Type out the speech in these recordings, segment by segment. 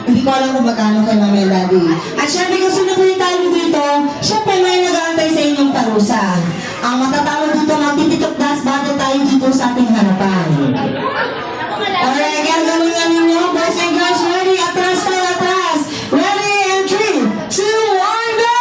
Hindi ko alam kung magkano kay Mami Daddy. At syempre kung sino po yung talo dito, syempre may nag-aantay sa inyong parusa. Ang matatalo dito, magtititok das battle tayo dito sa ating harapan. Alright, gagawin nga ninyo. Boys and girls, ready? Atras tayo, atras. Ready? And 3, 2, 1, go!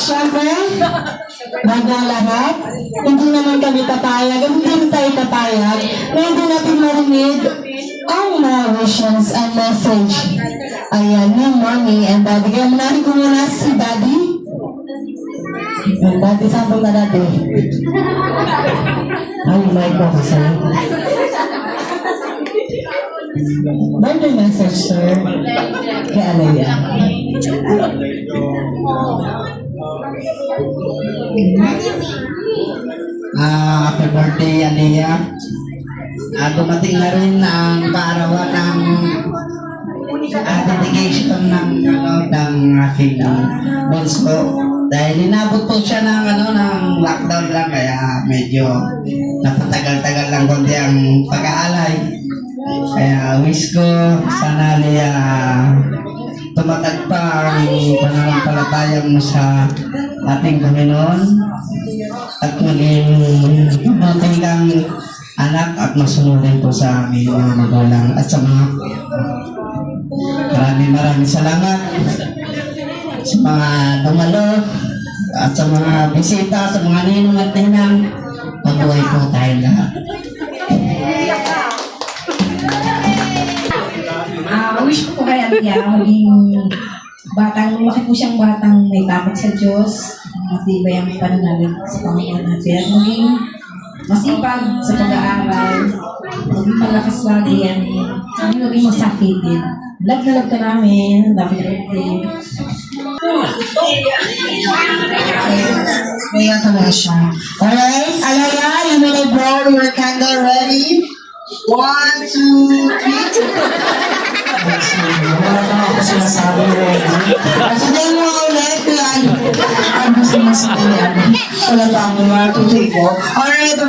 Siyempre, bago ang lahat, hindi naman kami papayag, hindi rin tayo papayag, na hindi natin marinig ang mga wishes and message. Ayan, ng Mommy and Daddy. Kaya manahin ko muna si Daddy. And Daddy, sample na Daddy. Ay, my God, sir. Birthday message, sir. Kay Alaya. Happy birthday, Aliyah. Dumating na rin ang kaarawan ng dedication ng aking bunso. Dahil inabot po siya ng lockdown lang, kaya medyo napatagal-tagal lang konti ang pag-aalay. Kaya wish ko sana tumatag pa ang pananampalataya mo sa ating Panginoon at maging mabuting kang anak at masunodin po sa aming mga magulang at sa mga maraming salamat sa mga dumalo at sa mga bisita, sa mga ninong at ninang. Mabuhay po tayo lahat. Wish ko po kay Alia, maging lumaki po siyang batang may takot sa Diyos, matibay ang pananalig sa Panginoon natin, at maging masipag sa pag-aaral, maging malakas lagi yan, maging masakitin. Love na love ka namin, love na birthday. Kaya talaga siya. Alright, Alaya, you may blow your candle ready. 1, 2, 3. Wala pa ako sinasabi ready. Sabihin mo ulit, yan. Ang gusto mo sabihin. Wala pa ako 1, 2, 3, 4. Alright,